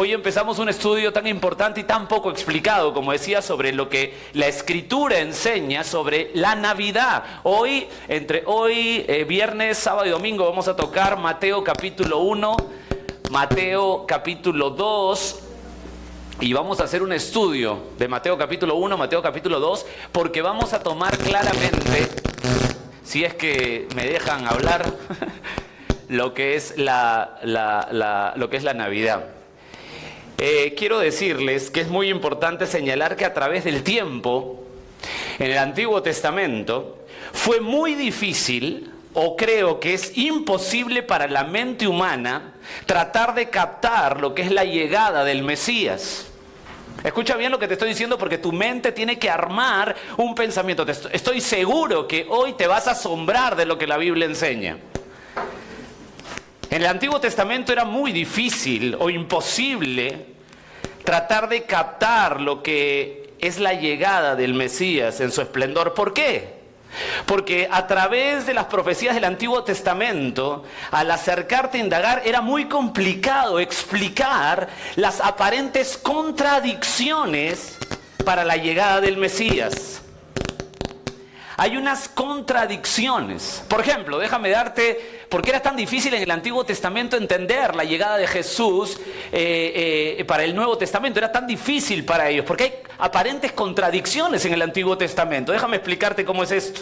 Hoy empezamos un estudio tan importante y tan poco explicado, como decía, sobre lo que la Escritura enseña sobre la Navidad. Hoy, viernes, sábado y domingo, vamos a tocar Mateo capítulo 1, Mateo capítulo 2, y vamos a hacer un estudio de Mateo capítulo 1, Mateo capítulo 2, porque vamos a tomar claramente, si es que me dejan hablar, lo que es la Navidad. Quiero decirles que es muy importante señalar que a través del tiempo, en el Antiguo Testamento, fue muy difícil, o creo que es imposible para la mente humana, tratar de captar lo que es la llegada del Mesías. Escucha bien lo que te estoy diciendo, porque tu mente tiene que armar un pensamiento. Estoy seguro que hoy te vas a asombrar de lo que la Biblia enseña. En el Antiguo Testamento era muy difícil o imposible tratar de captar lo que es la llegada del Mesías en su esplendor. ¿Por qué? Porque a través de las profecías del Antiguo Testamento, al acercarte a indagar, era muy complicado explicar las aparentes contradicciones para la llegada del Mesías. Hay unas contradicciones. Por ejemplo, déjame darte, ¿por qué era tan difícil en el Antiguo Testamento entender la llegada de Jesús para el Nuevo Testamento? Era tan difícil para ellos, porque hay aparentes contradicciones en el Antiguo Testamento. Déjame explicarte cómo es esto.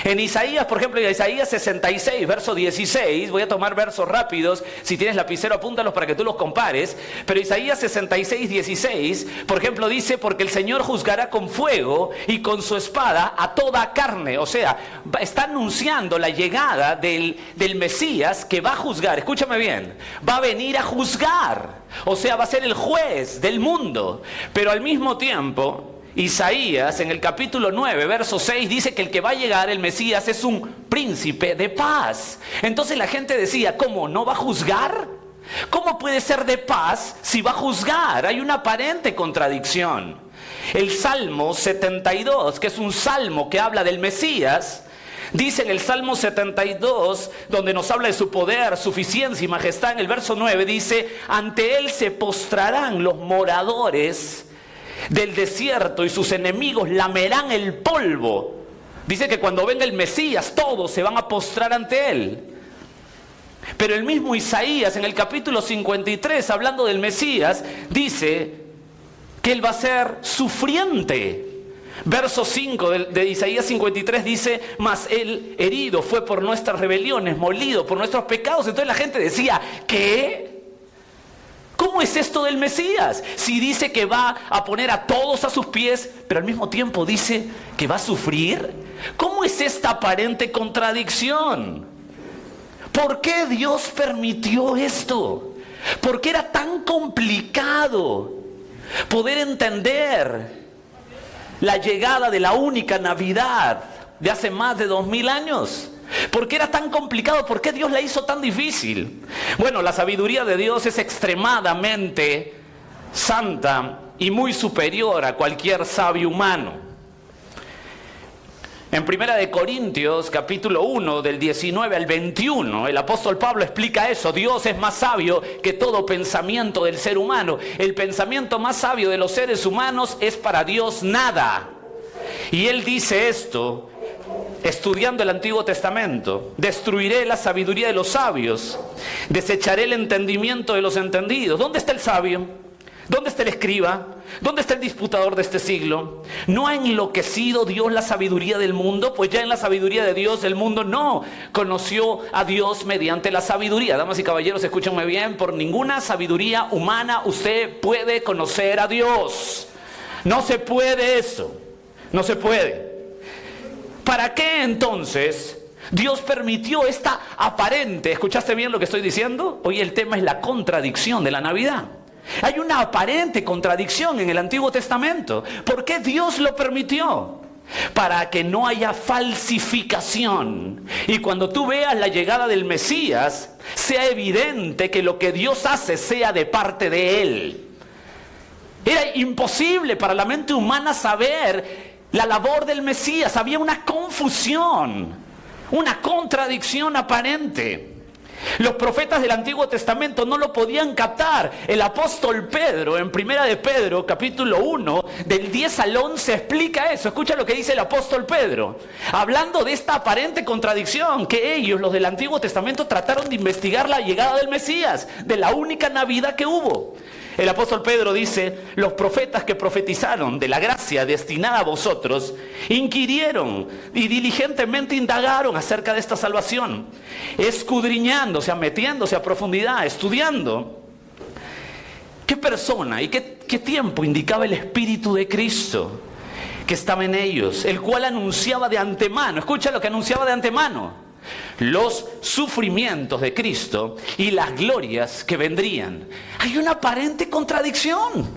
En Isaías, por ejemplo, en Isaías 66, verso 16, voy a tomar versos rápidos, si tienes lapicero apúntalos para que tú los compares, pero Isaías 66, 16, por ejemplo, dice, porque el Señor juzgará con fuego y con su espada a toda carne. O sea, está anunciando la llegada del Mesías que va a juzgar. Escúchame bien, va a venir a juzgar. O sea, va a ser el juez del mundo. Pero al mismo tiempo, Isaías en el capítulo 9, verso 6, dice que el que va a llegar, el Mesías, es un príncipe de paz. Entonces la gente decía, ¿cómo? ¿No va a juzgar? ¿Cómo puede ser de paz si va a juzgar? Hay una aparente contradicción. El Salmo 72, que es un salmo que habla del Mesías, dice en el Salmo 72, donde nos habla de su poder, suficiencia y majestad, en el verso 9 dice, ante él se postrarán los moradores del desierto y sus enemigos lamerán el polvo. Dice que cuando venga el Mesías todos se van a postrar ante él. Pero el mismo Isaías en el capítulo 53, hablando del Mesías, dice que él va a ser sufriente. Verso 5 de Isaías 53 dice, mas él herido fue por nuestras rebeliones, molido por nuestros pecados. Entonces la gente decía, ¿qué? ¿Cómo es esto del Mesías? Si dice que va a poner a todos a sus pies, pero al mismo tiempo dice que va a sufrir. ¿Cómo es esta aparente contradicción? ¿Por qué Dios permitió esto? ¿Por qué era tan complicado poder entender la llegada de la única Navidad de hace más de 2000 años? ¿Por qué era tan complicado? ¿Por qué Dios la hizo tan difícil? Bueno, la sabiduría de Dios es extremadamente santa y muy superior a cualquier sabio humano. En 1 Corintios, capítulo 1, del 19 al 21, el apóstol Pablo explica eso. Dios es más sabio que todo pensamiento del ser humano. El pensamiento más sabio de los seres humanos es para Dios nada. Y él dice esto, estudiando el Antiguo Testamento: destruiré la sabiduría de los sabios, desecharé el entendimiento de los entendidos. ¿Dónde está el sabio? ¿Dónde está el escriba? ¿Dónde está el disputador de este siglo? ¿No ha enloquecido Dios la sabiduría del mundo? Pues ya en la sabiduría de Dios el mundo no conoció a Dios mediante la sabiduría. Damas y caballeros, escúchenme bien, por ninguna sabiduría humana usted puede conocer a Dios. No se puede eso. No se puede. ¿Para qué entonces Dios permitió esta aparente? ¿Escuchaste bien lo que estoy diciendo? Hoy el tema es la contradicción de la Navidad. Hay una aparente contradicción en el Antiguo Testamento. ¿Por qué Dios lo permitió? Para que no haya falsificación. Y cuando tú veas la llegada del Mesías, sea evidente que lo que Dios hace sea de parte de Él. Era imposible para la mente humana saber la labor del Mesías. Había una confusión, una contradicción aparente. Los profetas del Antiguo Testamento no lo podían captar. El apóstol Pedro, en Primera de Pedro, capítulo 1, del 10 al 11, explica eso. Escucha lo que dice el apóstol Pedro, hablando de esta aparente contradicción que ellos, los del Antiguo Testamento, trataron de investigar la llegada del Mesías, de la única Navidad que hubo. El apóstol Pedro dice: los profetas que profetizaron de la gracia destinada a vosotros, inquirieron y diligentemente indagaron acerca de esta salvación, escudriñando, o sea, metiéndose a profundidad, estudiando qué persona y qué tiempo indicaba el Espíritu de Cristo que estaba en ellos, el cual anunciaba de antemano. Escucha lo que anunciaba de antemano: los sufrimientos de Cristo y las glorias que vendrían. Hay una aparente contradicción.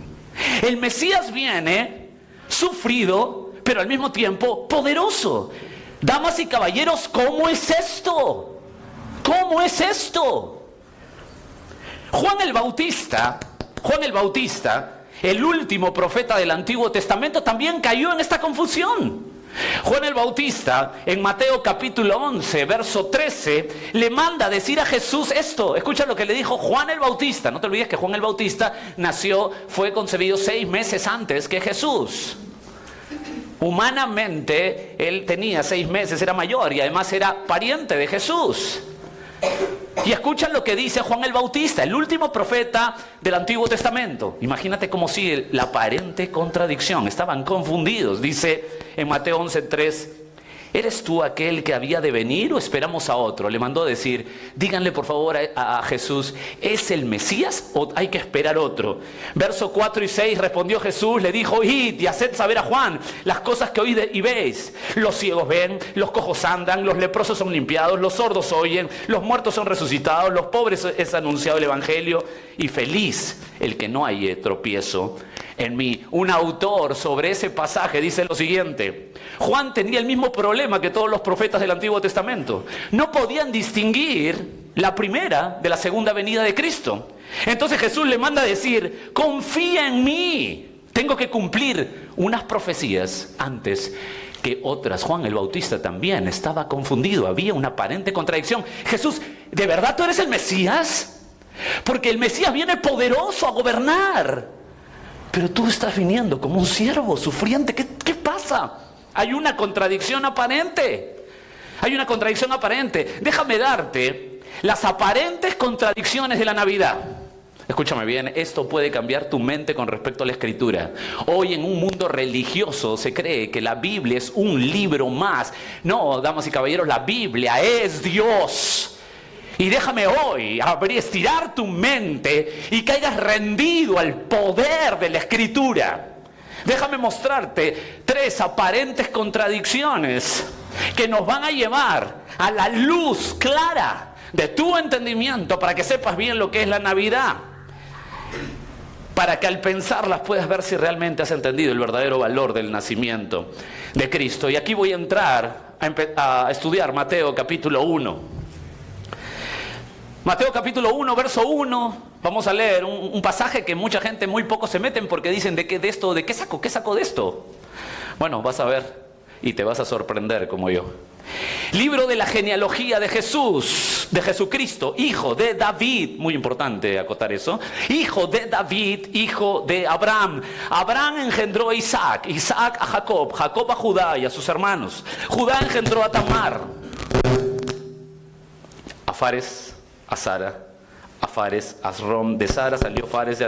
El Mesías viene sufrido, pero al mismo tiempo poderoso. Damas y caballeros, ¿cómo es esto? ¿Cómo es esto? Juan el Bautista, el último profeta del Antiguo Testamento, también cayó en esta confusión. Juan el Bautista, en Mateo capítulo 11, verso 13, le manda a decir a Jesús esto. Escucha lo que le dijo Juan el Bautista. No te olvides que Juan el Bautista fue concebido 6 meses antes que Jesús. Humanamente, él tenía 6 meses, era mayor y además era pariente de Jesús. Y escuchan lo que dice Juan el Bautista, el último profeta del Antiguo Testamento. Imagínate cómo sigue la aparente contradicción. Estaban confundidos. Dice en Mateo 11:3: ¿eres tú aquel que había de venir o esperamos a otro? Le mandó a decir: díganle por favor a Jesús, ¿es el Mesías o hay que esperar otro? Verso 4 y 6, respondió Jesús, le dijo: id y haced saber a Juan las cosas que oís y veis. Los ciegos ven, los cojos andan, los leprosos son limpiados, los sordos oyen, los muertos son resucitados, los pobres es anunciado el evangelio, y feliz el que no haya tropiezo en mí. Un autor sobre ese pasaje dice lo siguiente: Juan tenía el mismo problema que todos los profetas del Antiguo Testamento. No podían distinguir la primera de la segunda venida de Cristo. Entonces Jesús le manda a decir: confía en mí, tengo que cumplir unas profecías antes que otras. Juan el Bautista también estaba confundido, había una aparente contradicción. Jesús, ¿de verdad tú eres el Mesías? Porque el Mesías viene poderoso a gobernar, pero tú estás viniendo como un siervo sufriente. ¿Qué pasa? Hay una contradicción aparente. Hay una contradicción aparente. Déjame darte las aparentes contradicciones de la Navidad. Escúchame bien, esto puede cambiar tu mente con respecto a la Escritura. Hoy en un mundo religioso se cree que la Biblia es un libro más. No, damas y caballeros, la Biblia es Dios. Y déjame hoy estirar tu mente y que hayas rendido al poder de la Escritura. Déjame mostrarte 3 aparentes contradicciones que nos van a llevar a la luz clara de tu entendimiento para que sepas bien lo que es la Navidad. Para que al pensarlas puedas ver si realmente has entendido el verdadero valor del nacimiento de Cristo. Y aquí voy a entrar a estudiar Mateo capítulo 1. Mateo capítulo 1, verso 1, vamos a leer un pasaje que mucha gente, muy poco se meten porque dicen: ¿de qué saco de esto? Bueno, vas a ver y te vas a sorprender como yo. Libro de la genealogía de Jesús, de Jesucristo, hijo de David, muy importante acotar eso, hijo de David, hijo de Abraham. Abraham engendró a Isaac, Isaac a Jacob, Jacob a Judá y a sus hermanos. Judá engendró a Tamar, a Fares, a Sara, a Fares, a Asrom. De Sara salió Fares,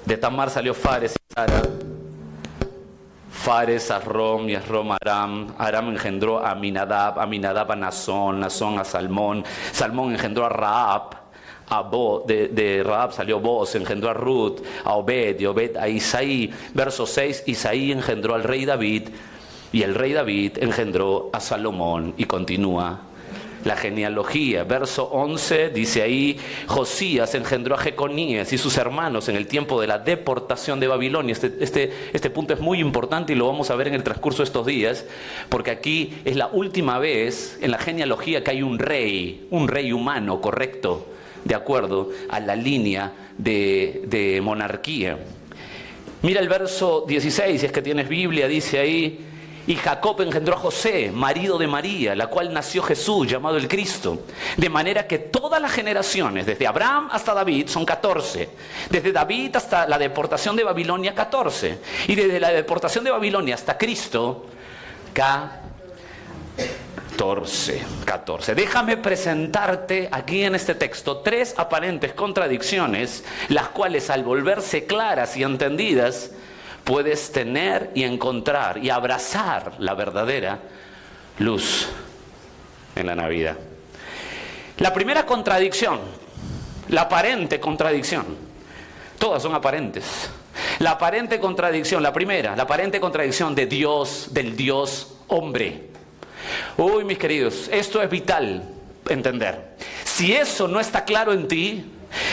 de Tamar salió Fares y Sara. Fares, Asrom y Asrom a Aram. Aram engendró a Aminadab, Aminadab a Nazón, Nazón a Salmón. Salmón engendró a Rahab. De Rahab salió Boz, engendró a Ruth, a Obed, y Obed a Isaí. Verso 6, Isaí engendró al rey David, y el rey David engendró a Salomón. Y continúa la genealogía. Verso 11 dice ahí: Josías engendró a Jeconías y sus hermanos en el tiempo de la deportación de Babilonia. Este punto es muy importante y lo vamos a ver en el transcurso de estos días, porque aquí es la última vez en la genealogía que hay un rey humano correcto, de acuerdo a la línea de monarquía. Mira el verso 16, si es que tienes Biblia, dice ahí: Y Jacob engendró a José, marido de María, la cual nació Jesús, llamado el Cristo. De manera que todas las generaciones, desde Abraham hasta David, son 14. Desde David hasta la deportación de Babilonia, 14. Y desde la deportación de Babilonia hasta Cristo, 14. Déjame presentarte aquí en este texto 3 aparentes contradicciones, las cuales al volverse claras y entendidas, puedes tener y encontrar y abrazar la verdadera luz en la Navidad. La primera contradicción, la aparente contradicción, todas son aparentes. La aparente contradicción, la primera, la aparente contradicción de Dios, del Dios hombre. Uy, mis queridos, esto es vital entender. Si eso no está claro en ti,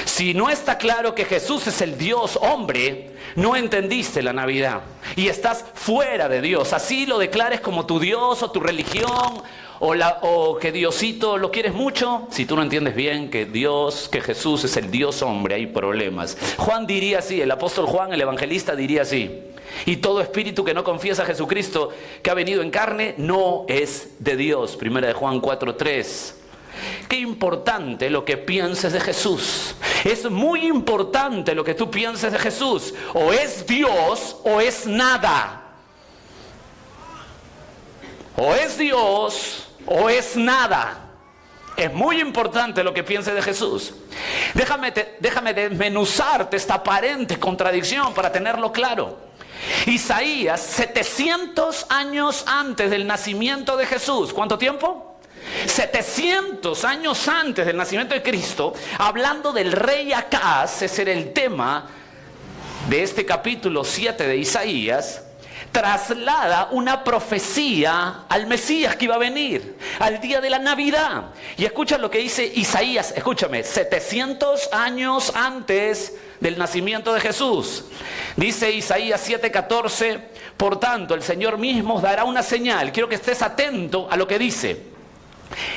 si no está claro que Jesús es el Dios hombre, no entendiste la Navidad y estás fuera de Dios. Así lo declares como tu Dios o tu religión o que Diosito lo quieres mucho. Si tú no entiendes bien que Jesús es el Dios hombre, hay problemas. Juan diría así, el apóstol Juan, el evangelista, diría así: y todo espíritu que no confiesa a Jesucristo que ha venido en carne no es de Dios. Primera de Juan 4:3. Qué importante lo que pienses de Jesús. Es muy importante lo que tú pienses de Jesús. O es Dios o es nada. O es Dios o es nada. Es muy importante lo que pienses de Jesús. Déjame desmenuzarte esta aparente contradicción para tenerlo claro. Isaías, 700 años antes del nacimiento de Jesús. ¿Cuánto tiempo? 700 años antes del nacimiento de Cristo, hablando del rey Acaz. Ese era el tema de este capítulo 7 de Isaías. Traslada una profecía al Mesías que iba a venir, al día de la Navidad. Y escucha lo que dice Isaías, escúchame, 700 años antes del nacimiento de Jesús. Dice Isaías 7:14: por tanto, el Señor mismo os dará una señal. Quiero que estés atento a lo que dice.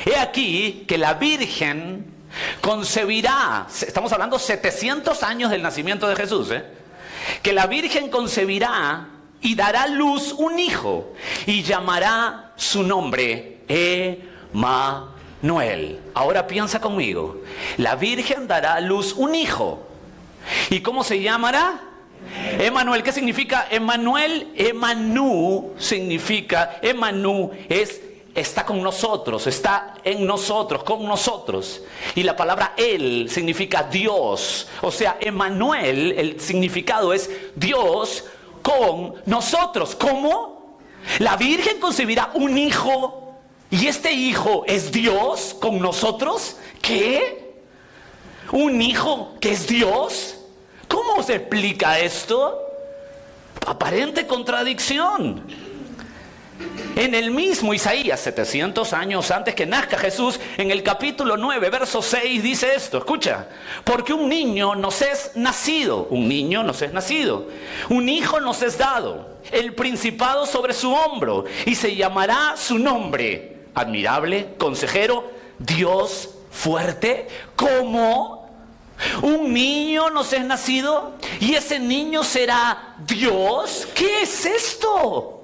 He aquí que la Virgen concebirá. Estamos hablando 700 años del nacimiento de Jesús, que la Virgen concebirá y dará a luz un hijo y llamará su nombre Emmanuel. Ahora piensa conmigo. La Virgen dará a luz un hijo. ¿Y cómo se llamará? Emmanuel. ¿Qué significa Emmanuel? Emmanú significa, Emmanú está con nosotros, está en nosotros, con nosotros. Y la palabra Él significa Dios. O sea, Emmanuel, el significado es Dios con nosotros. ¿Cómo? La Virgen concebirá un hijo y este hijo es Dios con nosotros. ¿Qué? ¿Un hijo que es Dios? ¿Cómo se explica esto? Aparente contradicción. En el mismo Isaías, 700 años antes que nazca Jesús, en el capítulo 9, verso 6, dice esto, escucha: porque un niño nos es nacido, un hijo nos es dado, el principado sobre su hombro, y se llamará su nombre, admirable, consejero, Dios fuerte. ¿Cómo? Un niño nos es nacido y ese niño será Dios. ¿Qué es esto?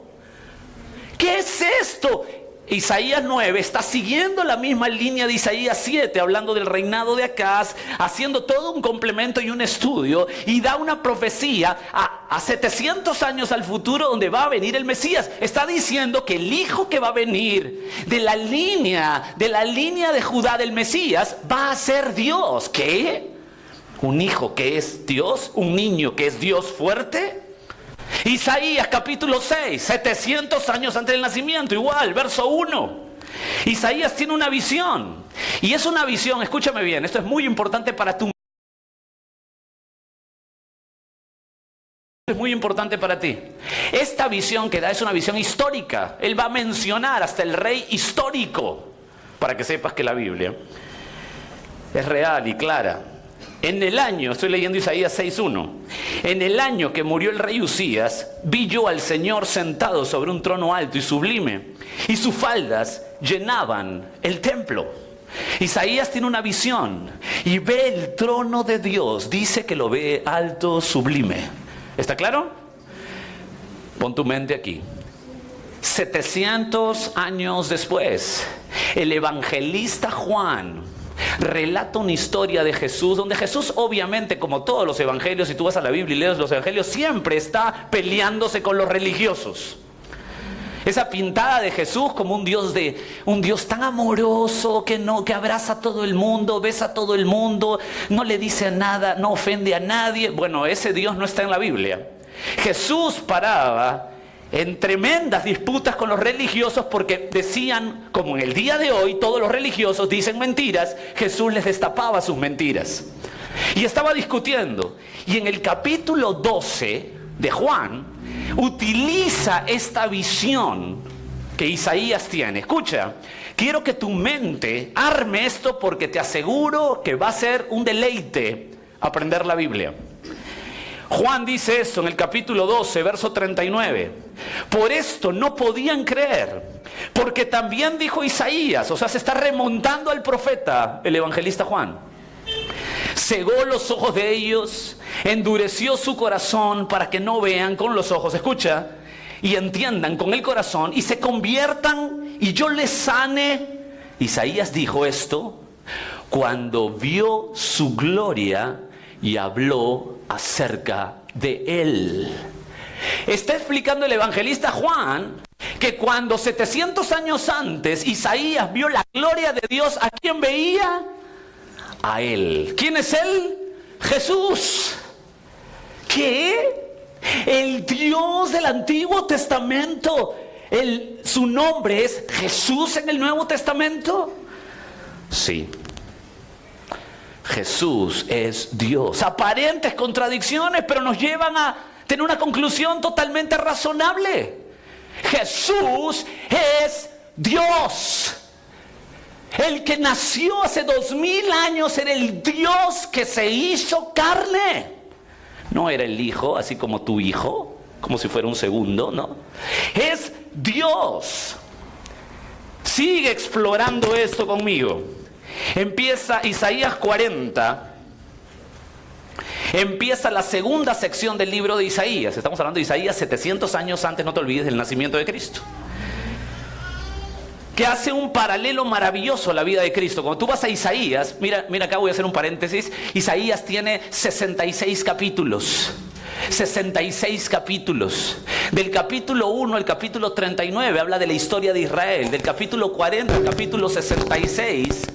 ¿Qué es esto? Isaías 9 está siguiendo la misma línea de Isaías 7, hablando del reinado de Acaz, haciendo todo un complemento y un estudio, y da una profecía a 700 años al futuro, donde va a venir el Mesías. Está diciendo que el hijo que va a venir de la línea de Judá del Mesías va a ser Dios. ¿Qué? ¿Un hijo que es Dios? ¿Un niño que es Dios fuerte? Isaías capítulo 6, 700 años antes del nacimiento, igual, verso 1. Isaías tiene una visión. Y es una visión, escúchame bien, esto es muy importante para tu... Es muy importante para ti. Esta visión que da es una visión histórica. Él va a mencionar hasta el rey histórico, para que sepas que la Biblia es real y clara. En el año, estoy leyendo Isaías 6:1, en el año que murió el rey Usías, vi yo al Señor sentado sobre un trono alto y sublime, y sus faldas llenaban el templo. Isaías tiene una visión y ve el trono de Dios. Dice que lo ve alto, sublime. ¿Está claro? Pon tu mente aquí. 700 años después, el evangelista Juan relata una historia de Jesús, donde Jesús, obviamente, como todos los evangelios, si tú vas a la Biblia y lees los evangelios, siempre está peleándose con los religiosos. Esa pintada de Jesús como un Dios tan amoroso que abraza a todo el mundo, besa a todo el mundo, no le dice nada, no ofende a nadie. Bueno, ese Dios no está en la Biblia. Jesús paraba en tremendas disputas con los religiosos porque decían, como en el día de hoy todos los religiosos dicen mentiras, Jesús les destapaba sus mentiras. Y estaba discutiendo. Y en el capítulo 12 de Juan, utiliza esta visión que Isaías tiene. Escucha, quiero que tu mente arme esto porque te aseguro que va a ser un deleite aprender la Biblia. Juan dice esto en el capítulo 12, verso 39. Por esto no podían creer, porque también dijo Isaías, o sea, se está remontando al profeta, el evangelista Juan. Cegó los ojos de ellos, endureció su corazón para que no vean con los ojos, escucha, y entiendan con el corazón y se conviertan y yo les sane. Isaías dijo esto cuando vio su gloria y habló acerca de él. Está explicando el evangelista Juan que cuando 700 años antes Isaías vio la gloria de Dios, ¿a quién veía? A él. ¿Quién es él? Jesús. ¿Qué? El Dios del Antiguo Testamento, su nombre es Jesús en el Nuevo Testamento. Sí. Jesús es Dios. Aparentes contradicciones, pero nos llevan a tener una conclusión totalmente razonable. Jesús es Dios. El que nació hace 2000 años era el Dios que se hizo carne. No era el Hijo, así como tu hijo, como si fuera un segundo, ¿no? Es Dios. Sigue explorando esto conmigo. Empieza Isaías 40. Empieza la segunda sección del libro de Isaías. Estamos hablando de Isaías 700 años antes, no te olvides, del nacimiento de Cristo. Que hace un paralelo maravilloso a la vida de Cristo. Cuando tú vas a Isaías, mira acá voy a hacer un paréntesis. Isaías tiene 66 capítulos. 66 capítulos. Del capítulo 1 al capítulo 39 habla de la historia de Israel. Del capítulo 40 al capítulo 66...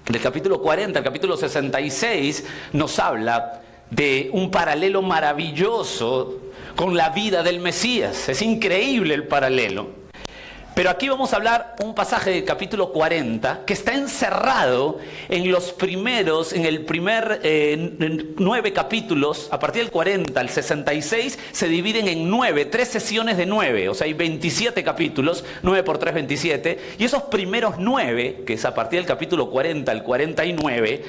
Del capítulo 40 al capítulo 66 nos habla de un paralelo maravilloso con la vida del Mesías. Es increíble el paralelo. Pero aquí vamos a hablar un pasaje del capítulo 40 que está encerrado en el primer 9 capítulos. A partir del 40 al 66 se dividen en 3 sesiones de 9. O sea, hay 27 capítulos, 9 por 3, 27. Y esos primeros 9, que es a partir del capítulo 40 al 49,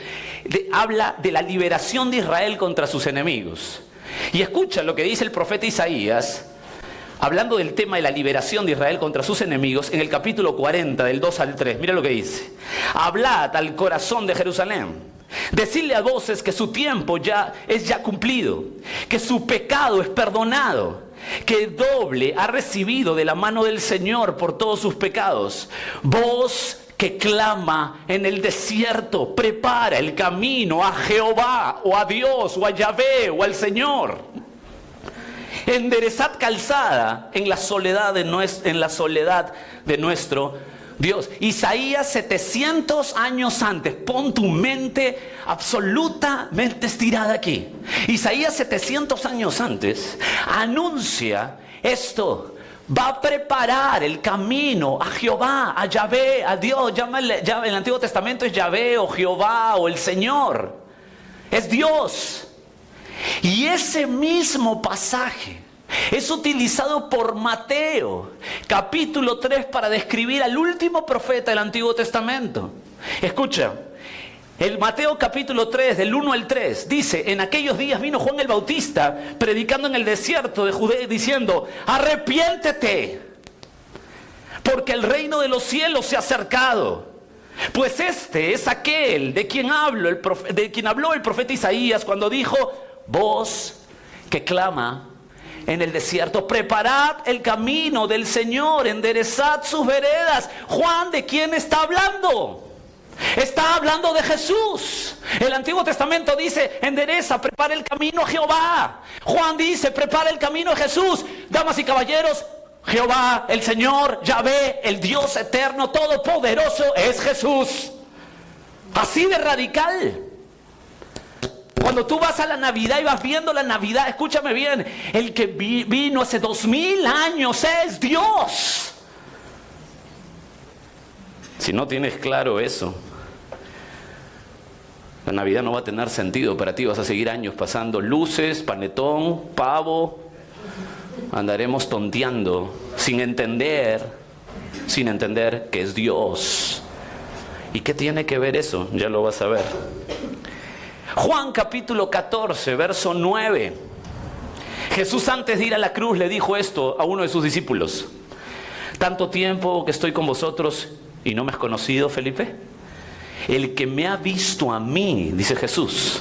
habla de la liberación de Israel contra sus enemigos. Y escucha lo que dice el profeta Isaías, hablando del tema de la liberación de Israel contra sus enemigos, en el capítulo 40, del 2 al 3. Mira lo que dice. Hablad al corazón de Jerusalén. Decidle a voces que su tiempo es ya cumplido, que su pecado es perdonado, que doble ha recibido de la mano del Señor por todos sus pecados. Voz que clama en el desierto, prepara el camino a Jehová, o a Dios, o a Yahvé, o al Señor. Enderezad calzada en la soledad de nuestro Dios. Isaías 700 años antes. Pon tu mente absolutamente estirada aquí. Isaías 700 años antes anuncia esto. Va a preparar el camino a Jehová, a Yahvé, a Dios. En el Antiguo Testamento es Yahvé o Jehová o el Señor. Es Dios. Y ese mismo pasaje es utilizado por Mateo, capítulo 3, para describir al último profeta del Antiguo Testamento. Escucha, el Mateo capítulo 3, del 1 al 3, dice: en aquellos días vino Juan el Bautista, predicando en el desierto de Judea, diciendo: arrepiéntete, porque el reino de los cielos se ha acercado. Pues este es aquel de quien habló el profeta Isaías cuando dijo: voz que clama en el desierto: preparad el camino del Señor, enderezad sus veredas. Juan, ¿de quién está hablando? Está hablando de Jesús. El Antiguo Testamento dice: endereza, prepara el camino a Jehová. Juan dice: prepara el camino a Jesús. Damas y caballeros, Jehová, el Señor, Yahvé, el Dios eterno, todopoderoso, es Jesús. Así de radical. Cuando tú vas a la Navidad y vas viendo la Navidad, escúchame bien, el que vino hace 2000 años es Dios. Si no tienes claro eso, la Navidad no va a tener sentido para ti. Vas a seguir años pasando luces, panetón, pavo. Andaremos tonteando sin entender que es Dios. ¿Y qué tiene que ver eso? Ya lo vas a ver. Juan capítulo 14, verso 9. Jesús, antes de ir a la cruz, le dijo esto a uno de sus discípulos: tanto tiempo que estoy con vosotros y no me has conocido, Felipe. El que me ha visto a mí, dice Jesús,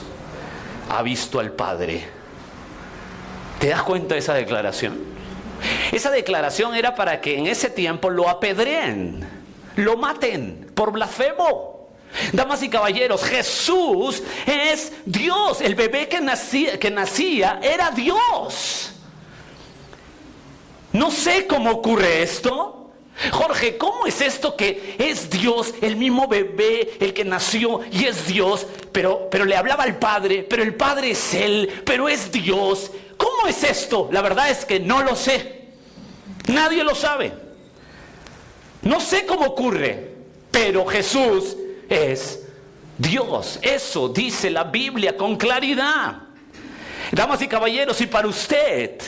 ha visto al Padre. ¿Te das cuenta de esa declaración? Esa declaración era para que en ese tiempo lo apedreen, lo maten por blasfemo. Damas y caballeros, Jesús es Dios. El bebé que nacía era Dios. No sé cómo ocurre esto. Jorge, ¿cómo es esto que es Dios, el mismo bebé, el que nació y es Dios, pero le hablaba al Padre, pero el Padre es Él, pero es Dios? ¿Cómo es esto? La verdad es que no lo sé. Nadie lo sabe. No sé cómo ocurre, pero Jesús es Dios. Eso dice la Biblia con claridad. Damas y caballeros, y para usted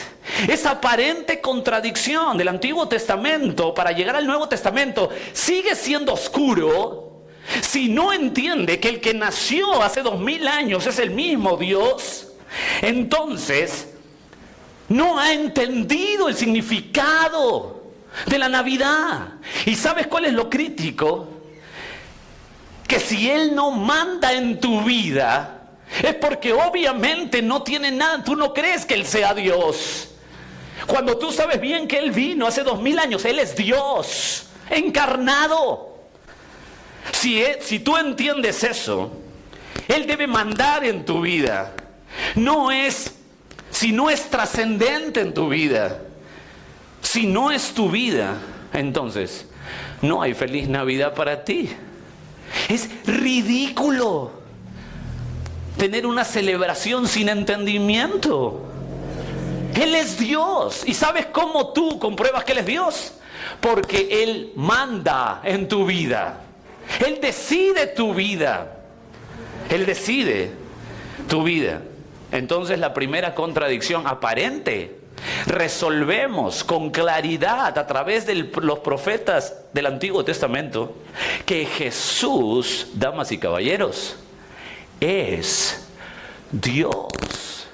esa aparente contradicción del Antiguo Testamento para llegar al Nuevo Testamento sigue siendo oscuro si no entiende que el que nació hace 2000 años es el mismo Dios. Entonces no ha entendido el significado de la Navidad. ¿Y sabes cuál es lo crítico? Que si Él no manda en tu vida, es porque obviamente no tiene nada. Tú no crees que Él sea Dios. Cuando tú sabes bien que Él vino hace 2000 años, Él es Dios encarnado. Si tú entiendes eso, Él debe mandar en tu vida. Si no es trascendente en tu vida, si no es tu vida, entonces no hay feliz Navidad para ti. Es ridículo tener una celebración sin entendimiento. Él es Dios. ¿Y sabes cómo tú compruebas que Él es Dios? Porque Él manda en tu vida. Él decide tu vida. Él decide tu vida. Entonces la primera contradicción aparente resolvemos con claridad a través de los profetas del Antiguo Testamento que Jesús, damas y caballeros, es Dios.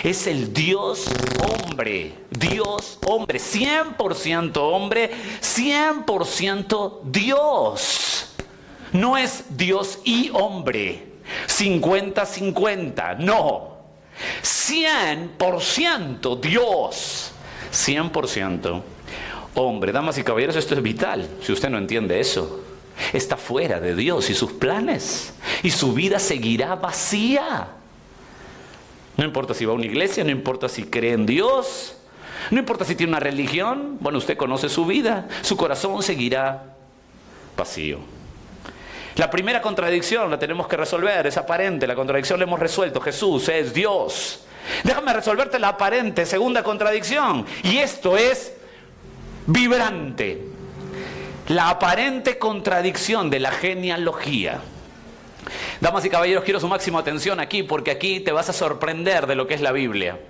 Es el Dios hombre. Dios hombre. 100% hombre, 100% Dios. No es Dios y hombre. 50-50. No. 100% Dios. 100% hombre. Damas y caballeros, esto es vital. Si usted no entiende eso, está fuera de Dios y sus planes, y su vida seguirá vacía. No importa si va a una iglesia, no importa si cree en Dios, no importa si tiene una religión. Bueno, usted conoce su vida, su corazón seguirá vacío. La primera contradicción la tenemos que resolver, es aparente. La contradicción la hemos resuelto: Jesús es Dios. Déjame resolverte la aparente segunda contradicción, y esto es vibrante. La aparente contradicción de la genealogía. Damas y caballeros, quiero su máxima atención aquí, porque aquí te vas a sorprender de lo que es la Biblia.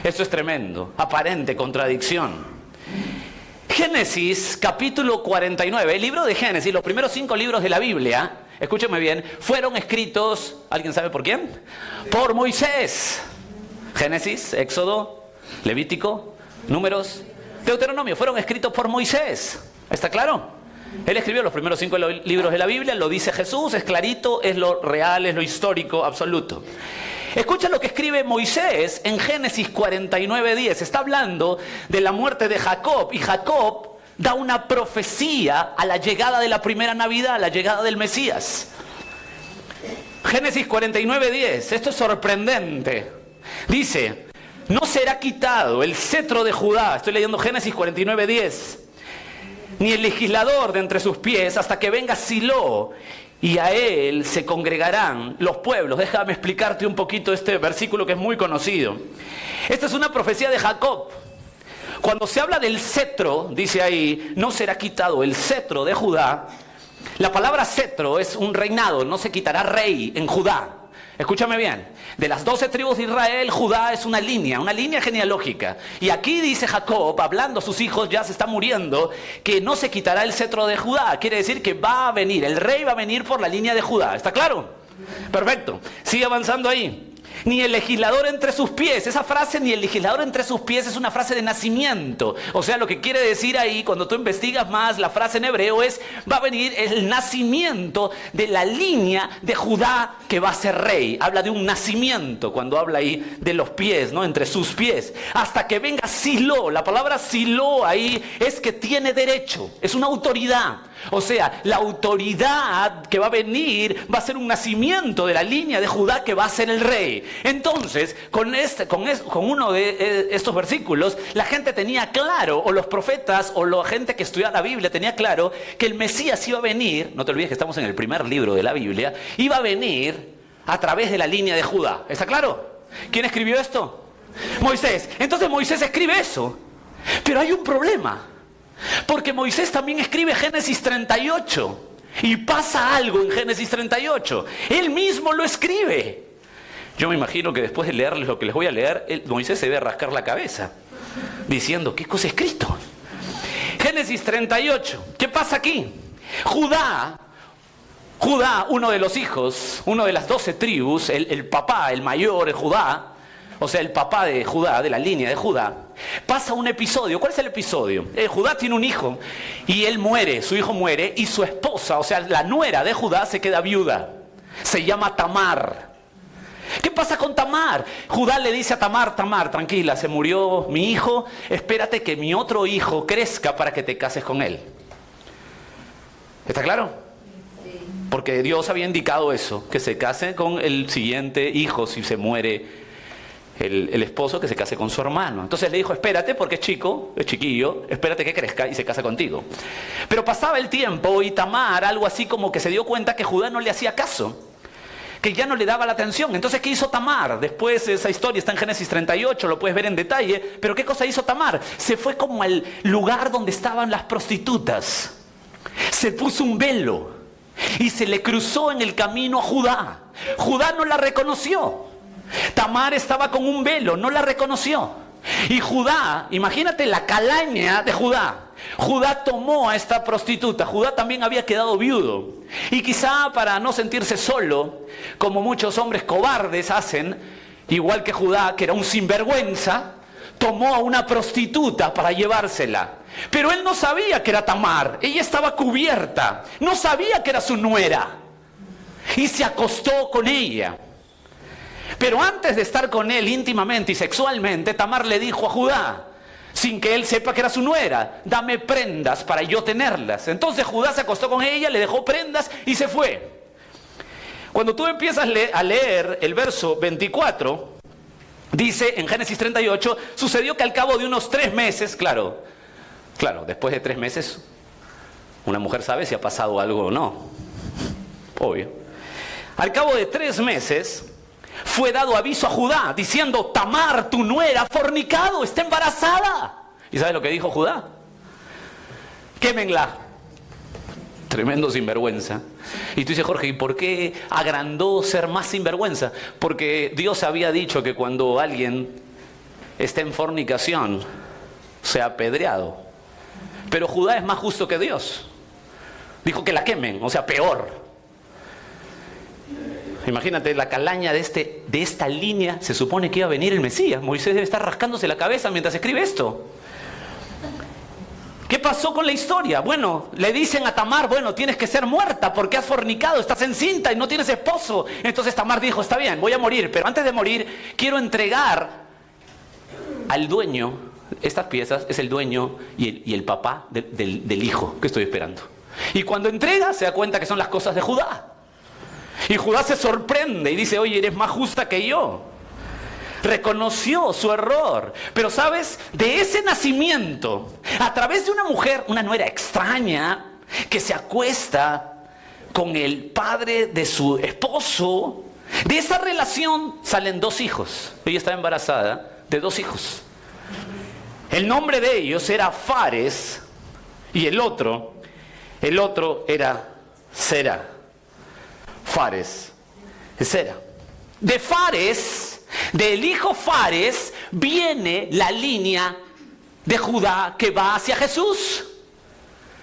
Esto es tremendo. Aparente contradicción. Génesis capítulo 49. El libro de Génesis, los primeros 5 libros de la Biblia, escúcheme bien, fueron escritos, ¿alguien sabe por quién? Por Moisés. Génesis, Éxodo, Levítico, Números, Deuteronomio, fueron escritos por Moisés. ¿Está claro? Él escribió los primeros 5 libros de la Biblia, lo dice Jesús, es clarito, es lo real, es lo histórico, absoluto. Escucha lo que escribe Moisés en Génesis 49:10. Está hablando de la muerte de Jacob, y Jacob da una profecía a la llegada de la primera Navidad, a la llegada del Mesías. Génesis 49:10, esto es sorprendente. Dice: no será quitado el cetro de Judá, estoy leyendo Génesis 49:10, ni el legislador de entre sus pies, hasta que venga Silo, y a él se congregarán los pueblos. Déjame explicarte un poquito este versículo que es muy conocido. Esta es una profecía de Jacob. Cuando se habla del cetro, dice ahí, no será quitado el cetro de Judá. La palabra cetro es un reinado, no se quitará rey en Judá. Escúchame bien, de las 12 tribus de Israel, Judá es una línea genealógica. Y aquí dice Jacob, hablando a sus hijos, ya se está muriendo, que no se quitará el cetro de Judá. Quiere decir que va a venir, el rey va a venir por la línea de Judá. ¿Está claro? Perfecto. Sigue avanzando ahí. Ni el legislador entre sus pies. Esa frase, ni el legislador entre sus pies, es una frase de nacimiento. O sea, lo que quiere decir ahí, cuando tú investigas más la frase en hebreo, es: va a venir el nacimiento de la línea de Judá que va a ser rey. Habla de un nacimiento cuando habla ahí de los pies, ¿no? Entre sus pies. Hasta que venga Silo. La palabra Silo ahí es que tiene derecho. Es una autoridad. O sea, la autoridad que va a venir va a ser un nacimiento de la línea de Judá que va a ser el rey. Entonces, con uno de estos versículos, la gente tenía claro, o los profetas, o la gente que estudiaba la Biblia tenía claro, que el Mesías iba a venir, no te olvides que estamos en el primer libro de la Biblia, iba a venir a través de la línea de Judá. ¿Está claro? ¿Quién escribió esto? Moisés. Entonces Moisés escribe eso. Pero hay un problema. Porque Moisés también escribe Génesis 38. Y pasa algo en Génesis 38. Él mismo lo escribe. Yo me imagino que después de leerles lo que les voy a leer, Moisés se debe rascar la cabeza, diciendo: ¿qué cosa he escrito? Génesis 38. ¿Qué pasa aquí? Judá, uno de los hijos, uno de las 12 tribus, el papá, el mayor, el Judá, o sea, el papá de Judá, de la línea de Judá, pasa un episodio. ¿Cuál es el episodio? Judá tiene un hijo y él muere, su hijo muere, y su esposa, o sea, la nuera de Judá, se queda viuda. Se llama Tamar. ¿Qué pasa con Tamar? Judá le dice a Tamar: Tamar, tranquila, se murió mi hijo, espérate que mi otro hijo crezca para que te cases con él. ¿Está claro? Sí. Porque Dios había indicado eso, que se case con el siguiente hijo si se muere el esposo, que se case con su hermano. Entonces le dijo: espérate, porque es chico, es chiquillo, espérate que crezca y se casa contigo. Pero pasaba el tiempo y Tamar, algo así como que se dio cuenta que Judá no le hacía caso, que ya no le daba la atención. Entonces, ¿qué hizo Tamar? Después esa historia está en Génesis 38, lo puedes ver en detalle. Pero ¿qué cosa hizo Tamar? Se fue como al lugar donde estaban las prostitutas. Se puso un velo y se le cruzó en el camino a Judá. Judá no la reconoció. Tamar estaba con un velo, no la reconoció. Y Judá, imagínate la calaña de Judá. Judá tomó a esta prostituta. Judá también había quedado viudo. Y quizá para no sentirse solo, como muchos hombres cobardes hacen, igual que Judá, que era un sinvergüenza, tomó a una prostituta para llevársela. Pero él no sabía que era Tamar. Ella estaba cubierta. No sabía que era su nuera. Y se acostó con ella. Pero antes de estar con él íntimamente y sexualmente, Tamar le dijo a Judá, sin que él sepa que era su nuera: dame prendas para yo tenerlas. Entonces Judá se acostó con ella, le dejó prendas y se fue. Cuando tú empiezas a leer el verso 24, dice en Génesis 38, sucedió que al cabo de unos 3 meses, claro, después de 3 meses, una mujer sabe si ha pasado algo o no. Obvio. Al cabo de 3 meses, fue dado aviso a Judá, diciendo: Tamar, tu nuera, ha fornicado, está embarazada. ¿Y sabes lo que dijo Judá? Quémenla. Tremendo sinvergüenza. Y tú dices: Jorge, ¿y por qué agrandó ser más sinvergüenza? Porque Dios había dicho que cuando alguien está en fornicación, sea apedreado. Pero Judá es más justo que Dios. Dijo que la quemen, o sea, peor. Imagínate la calaña de esta línea. Se supone que iba a venir el Mesías. Moisés debe estar rascándose la cabeza mientras escribe esto. ¿Qué pasó con la historia? Bueno, le dicen a Tamar, bueno, tienes que ser muerta porque has fornicado, estás encinta y no tienes esposo. Entonces Tamar dijo, está bien, voy a morir, pero antes de morir quiero entregar al dueño, estas piezas es el dueño y el papá del hijo que estoy esperando. Y cuando entrega se da cuenta que son las cosas de Judá. Y Judá se sorprende y dice, oye, eres más justa que yo. Reconoció su error. Pero ¿sabes? De ese nacimiento, a través de una mujer, una nuera extraña, que se acuesta con el padre de su esposo, de esa relación salen 2 hijos. Ella estaba embarazada de 2 hijos. El nombre de ellos era Fares y el otro era Zera. Fares y Zera. De Fares, del hijo Fares, viene la línea de Judá que va hacia Jesús.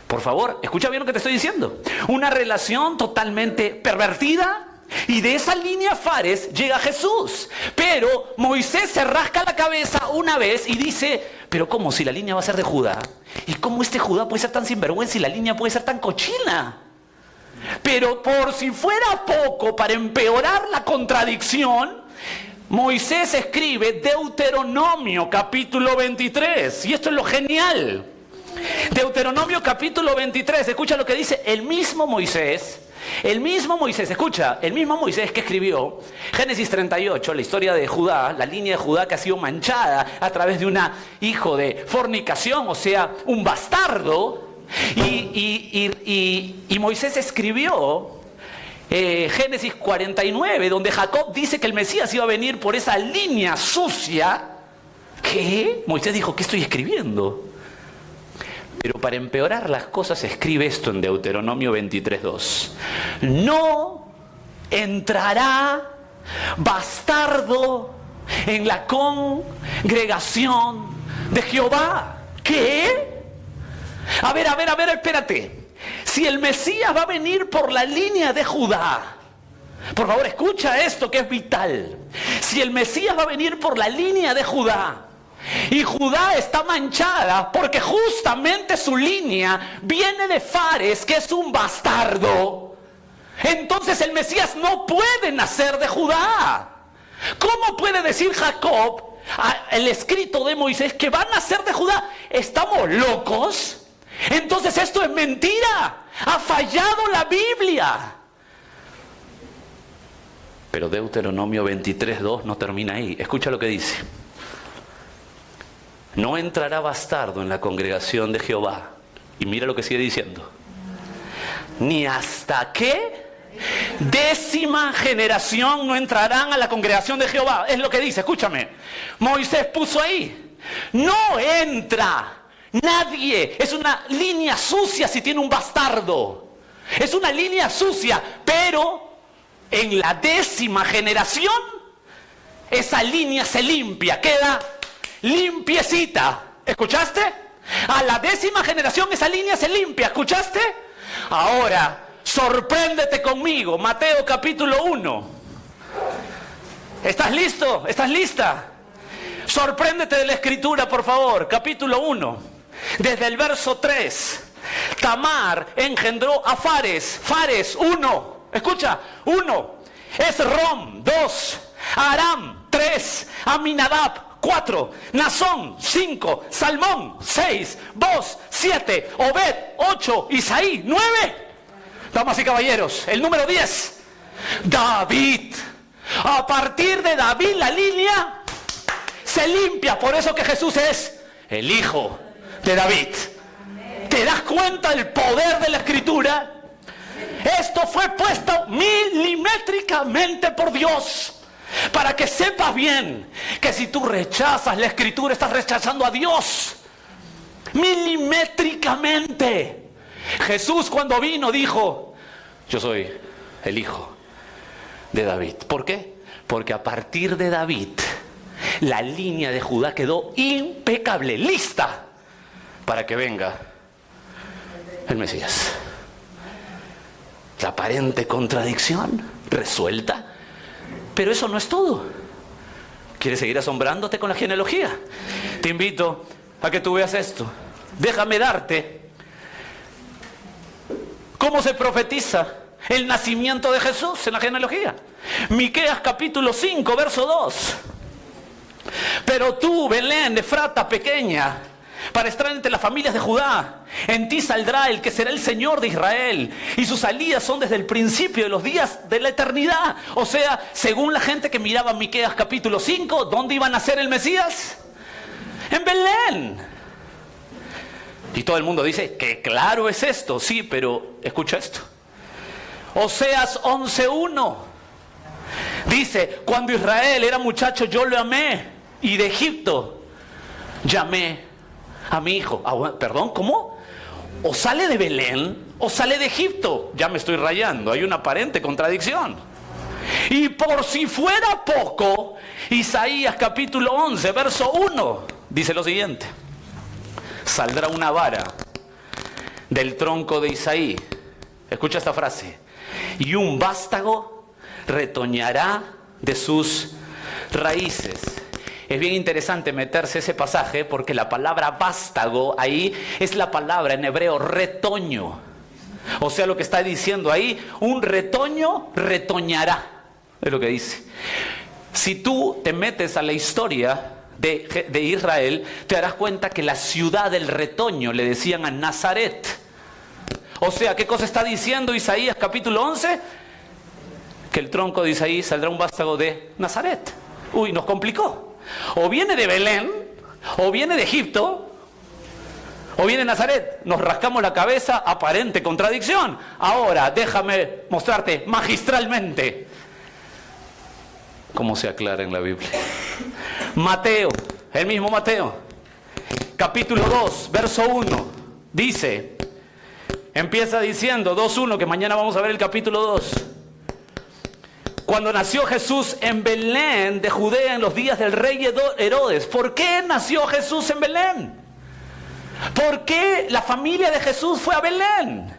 Por favor, escucha bien lo que te estoy diciendo. Una relación totalmente pervertida. Y de esa línea Fares llega Jesús. Pero Moisés se rasca la cabeza una vez y dice, pero ¿cómo si la línea va a ser de Judá? ¿Y cómo este Judá puede ser tan sinvergüenza y la línea puede ser tan cochina? Pero por si fuera poco, para empeorar la contradicción, Moisés escribe Deuteronomio capítulo 23. Y esto es lo genial. Deuteronomio capítulo 23. Escucha lo que dice el mismo Moisés. Escucha, el mismo Moisés que escribió Génesis 38, la historia de Judá, la línea de Judá que ha sido manchada a través de un hijo de fornicación, o sea, un bastardo. Y Moisés escribió Génesis 49, donde Jacob dice que el Mesías iba a venir por esa línea sucia. ¿Qué? Moisés dijo, ¿qué estoy escribiendo? Pero para empeorar las cosas escribe esto en Deuteronomio 23:2. No entrará bastardo en la congregación de Jehová. ¿Qué? A ver, espérate. Si el Mesías va a venir por la línea de Judá, por favor escucha esto que es vital. Si el Mesías va a venir por la línea de Judá, y Judá está manchada porque justamente su línea viene de Fares, que es un bastardo, entonces el Mesías no puede nacer de Judá. ¿Cómo puede decir Jacob, el escrito de Moisés, que va a nacer de Judá? ¿Estamos locos? Entonces esto es mentira. Ha fallado la Biblia. Pero Deuteronomio 23:2 no termina ahí. Escucha lo que dice. No entrará bastardo en la congregación de Jehová. Y mira lo que sigue diciendo. Ni hasta qué 10ª generación no entrarán a la congregación de Jehová. Es lo que dice, escúchame. Moisés puso ahí. No entra nadie. Es una línea sucia si tiene un bastardo. Es una línea sucia. Pero en la 10ª generación, esa línea se limpia. Queda limpiecita. ¿Escuchaste? A la 10ª generación esa línea se limpia. ¿Escuchaste? Ahora, sorpréndete conmigo. Mateo capítulo 1. ¿Estás listo? ¿Estás lista? Sorpréndete de la escritura, por favor. Capítulo 1. Desde el verso 3. Tamar engendró a Fares. Fares, 1. Escucha, 1. Esrom, 2. Aram, 3. Aminadab, 4, Nazón, 5, Salmón, 6, Boz, 7, Obed, 8, Isaí, 9. Damas y caballeros, el número 10, David. A partir de David la línea se limpia. Por eso que Jesús es el hijo de David. ¿Te das cuenta del poder de la escritura? Esto fue puesto milimétricamente por Dios. Para que sepas bien que si tú rechazas la escritura, estás rechazando a Dios. Milimétricamente. Jesús cuando vino dijo, yo soy el hijo de David. ¿Por qué? Porque a partir de David, la línea de Judá quedó impecable, lista para que venga el Mesías. La aparente contradicción resuelta. Pero eso no es todo. ¿Quieres seguir asombrándote con la genealogía? Te invito a que tú veas esto. déjame darte cómo se profetiza el nacimiento de Jesús en la genealogía. Miqueas capítulo 5, verso 2. Pero tú, Belén, Efrata pequeña, para estar entre las familias de Judá, en ti saldrá el que será el Señor de Israel, y sus salidas son desde el principio de los días de la eternidad. O sea, según la gente que miraba Miqueas capítulo 5, ¿dónde iba a nacer el Mesías? En Belén. Y todo el mundo dice que claro es esto. Sí, pero escucha esto. Oseas 11:1 dice: cuando Israel era muchacho yo lo amé, y de Egipto llamé a mi hijo. Perdón, ¿cómo? O sale de Belén o sale de Egipto. Ya me estoy rayando, hay una aparente contradicción. Y por si fuera poco, Isaías capítulo 11, verso 1 dice lo siguiente: saldrá una vara del tronco de Isaí. Escucha esta frase: y un vástago retoñará de sus raíces. Es bien interesante meterse ese pasaje porque la palabra vástago ahí es la palabra en hebreo retoño. O sea, lo que está diciendo ahí, un retoño retoñará, es lo que dice. Si tú te metes a la historia de Israel, te darás cuenta que la ciudad del retoño le decían a Nazaret. O sea, ¿qué cosa está diciendo Isaías capítulo 11? Que el tronco de Isaí saldrá un vástago de Nazaret. Uy, nos complicó. O viene de Belén, o viene de Egipto, o viene de Nazaret. Nos rascamos la cabeza, aparente contradicción. Ahora, déjame mostrarte magistralmente cómo se aclara en la Biblia. Mateo, el mismo Mateo, capítulo 2, verso 1, dice, empieza diciendo 2:1, que mañana vamos a ver el capítulo 2. Cuando nació Jesús en Belén de Judea en los días del rey Herodes. ¿Por qué nació Jesús en Belén? ¿Por qué la familia de Jesús fue a Belén?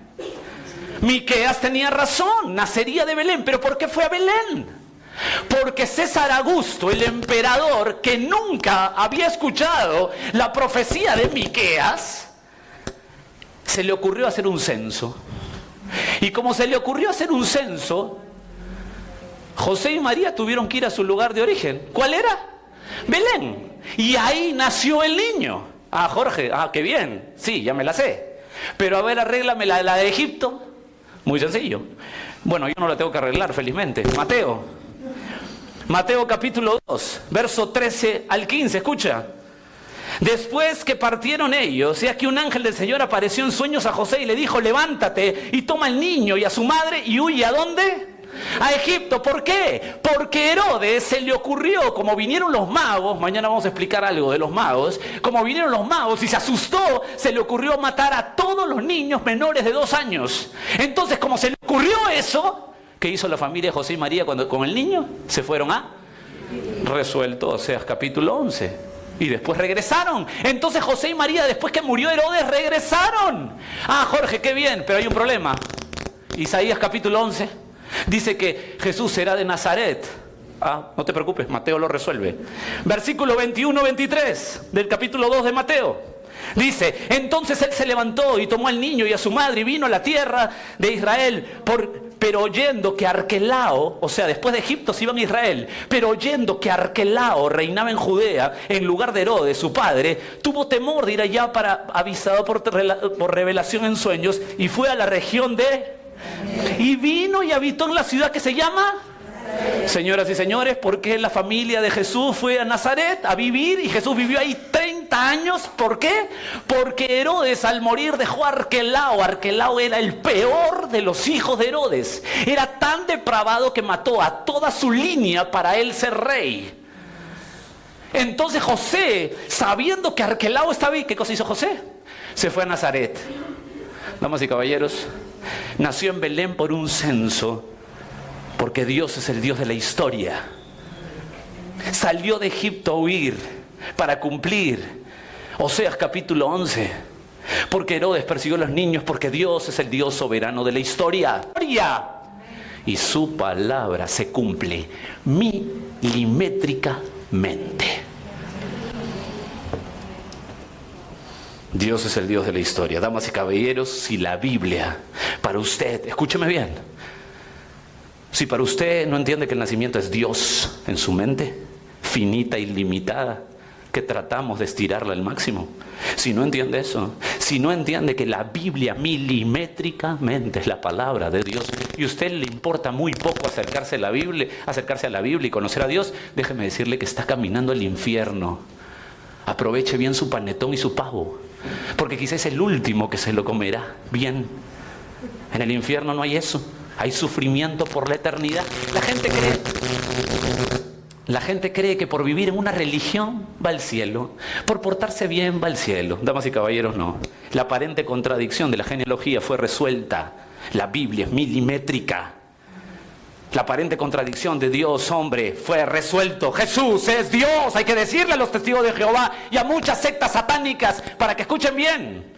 Miqueas tenía razón, nacería de Belén. ¿Pero por qué fue a Belén? Porque César Augusto, el emperador, que nunca había escuchado la profecía de Miqueas, se le ocurrió hacer un censo. Y como se le ocurrió hacer un censo, José y María tuvieron que ir a su lugar de origen. ¿Cuál era? Belén. Y ahí nació el niño. Ah, Jorge, qué bien. Sí, ya me la sé. Pero a ver, arréglame la de Egipto. Muy sencillo. Bueno, yo no la tengo que arreglar, felizmente. Mateo capítulo 2, verso 13 al 15. Escucha. Después que partieron ellos, he aquí un ángel del Señor apareció en sueños a José y le dijo: levántate y toma al niño y a su madre y huye. ¿A dónde? A Egipto. ¿Por qué? Porque Herodes se le ocurrió, como vinieron los magos, mañana vamos a explicar algo de los magos, como vinieron los magos y se asustó, se le ocurrió matar a todos los niños menores de 2 años. Entonces, como se le ocurrió eso, ¿qué hizo la familia de José y María cuando con el niño? Se fueron a resuelto, Oseas capítulo 11. Y después regresaron. Entonces José y María, después que murió Herodes, regresaron. Ah, Jorge, qué bien, pero hay un problema. Isaías capítulo 11 dice que Jesús será de Nazaret. No te preocupes, Mateo lo resuelve. Versículo 21-23 del capítulo 2 de Mateo. Dice: entonces él se levantó y tomó al niño y a su madre y vino a la tierra de Israel. Pero oyendo que Arquelao, o sea, después de Egipto se iban a Israel, pero oyendo que Arquelao reinaba en Judea en lugar de Herodes, su padre, tuvo temor de ir allá avisado por revelación en sueños, y fue a la región de... Y vino y habitó en la ciudad que se llama... Señoras y señores, ¿por qué la familia de Jesús fue a Nazaret a vivir? Y Jesús vivió ahí 30 años. ¿Por qué? Porque Herodes al morir dejó a Arquelao. Arquelao era el peor de los hijos de Herodes. Era tan depravado que mató a toda su línea para él ser rey. Entonces José, sabiendo que Arquelao estaba ahí, ¿qué cosa hizo José? Se fue a Nazaret. Damas y caballeros, nació en Belén por un censo. Porque Dios es el Dios de la historia. Salió de Egipto a huir para cumplir Oseas capítulo 11. Porque Herodes persiguió a los niños, porque Dios es el Dios soberano de la historia. Y su palabra se cumple milimétricamente. Dios es el Dios de la historia. Damas y caballeros, si la Biblia, para usted, escúcheme bien, si para usted no entiende que el nacimiento es Dios en su mente, finita y limitada, que tratamos de estirarla al máximo, si no entiende eso, si no entiende que la Biblia milimétricamente es la palabra de Dios y a usted le importa muy poco acercarse a la Biblia y conocer a Dios, déjeme decirle que está caminando al infierno. Aproveche bien su panetón y su pavo, porque quizás es el último que se lo comerá bien. En el infierno no hay eso, hay sufrimiento por la eternidad. La gente cree que por vivir en una religión va al cielo, por portarse bien va al cielo. Damas y caballeros, no. La aparente contradicción de la genealogía fue resuelta. La Biblia es milimétrica. La aparente contradicción de Dios, hombre, fue resuelto. Jesús es Dios. Hay que decirle a los testigos de Jehová y a muchas sectas satánicas para que escuchen bien.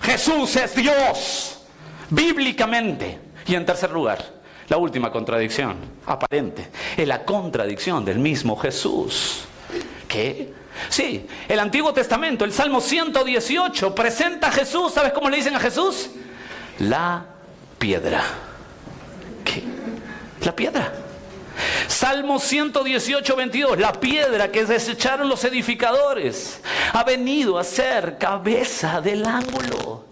Jesús es Dios, bíblicamente. Y en tercer lugar, la última contradicción aparente es la contradicción del mismo Jesús. ¿Qué? Sí, el Antiguo Testamento, el Salmo 118, presenta a Jesús. ¿Sabes cómo le dicen a Jesús? La piedra. ¿Qué? La piedra. Salmo 118, 22. La piedra que desecharon los edificadores ha venido a ser cabeza del ángulo.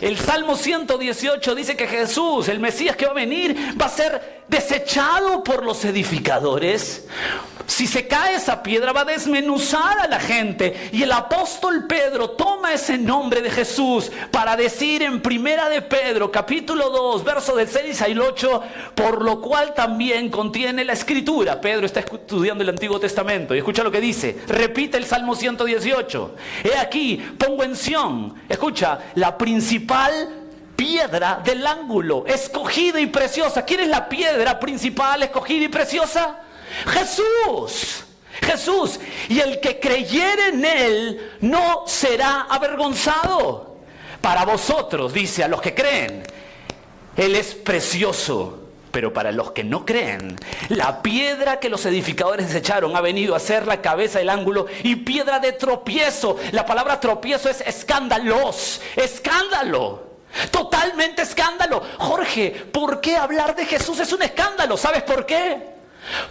El Salmo 118 dice que Jesús, el Mesías que va a venir, va a ser desechado por los edificadores. Si se cae esa piedra va a desmenuzar a la gente. Y el apóstol Pedro toma ese nombre de Jesús para decir en Primera de Pedro, capítulo 2, versos del 6 al 8, por lo cual también contiene la Escritura. Pedro está estudiando el Antiguo Testamento y escucha lo que dice. Repite el Salmo 118. He aquí, pongo en Sión, escucha, la principal piedra del ángulo, escogida y preciosa. ¿Quién es la piedra principal, escogida y preciosa? Jesús. Jesús. Y el que creyere en él no será avergonzado. Para vosotros, dice, a los que creen, él es precioso. Pero para los que no creen, la piedra que los edificadores desecharon ha venido a ser la cabeza del ángulo y piedra de tropiezo. La palabra tropiezo es escándalos. Escándalo. Totalmente escándalo. Jorge, ¿por qué hablar de Jesús es un escándalo? ¿Sabes por qué?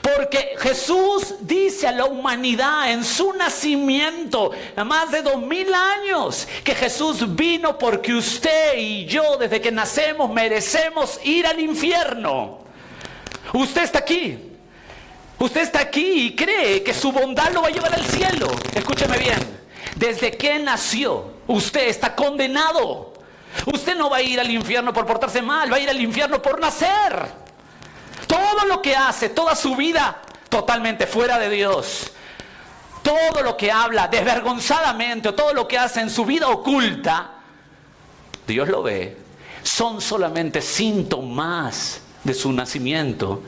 Porque Jesús dice a la humanidad en su nacimiento, a más de 2000 años, que Jesús vino porque usted y yo desde que nacemos merecemos ir al infierno. Usted está aquí. Usted está aquí y cree que su bondad lo va a llevar al cielo. Escúcheme bien. Desde que nació, usted está condenado. Usted no va a ir al infierno por portarse mal, va a ir al infierno por nacer. Todo lo que hace, toda su vida, totalmente fuera de Dios. Todo lo que habla desvergonzadamente o todo lo que hace en su vida oculta, Dios lo ve. Son solamente síntomas de su nacimiento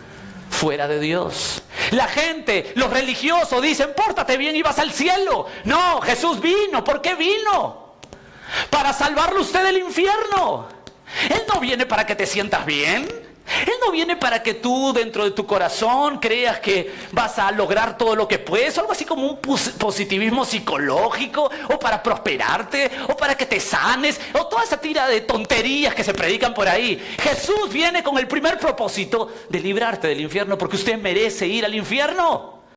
fuera de Dios. La gente, los religiosos dicen, pórtate bien y vas al cielo. No, Jesús vino. ¿Por qué vino? Para salvarlo usted del infierno. Él no viene para que te sientas bien. Él no viene para que tú dentro de tu corazón creas que vas a lograr todo lo que puedes, o algo así como un positivismo psicológico, o para prosperarte, o para que te sanes, o toda esa tira de tonterías que se predican por ahí. Jesús viene con el primer propósito de librarte del infierno, porque usted merece ir al infierno.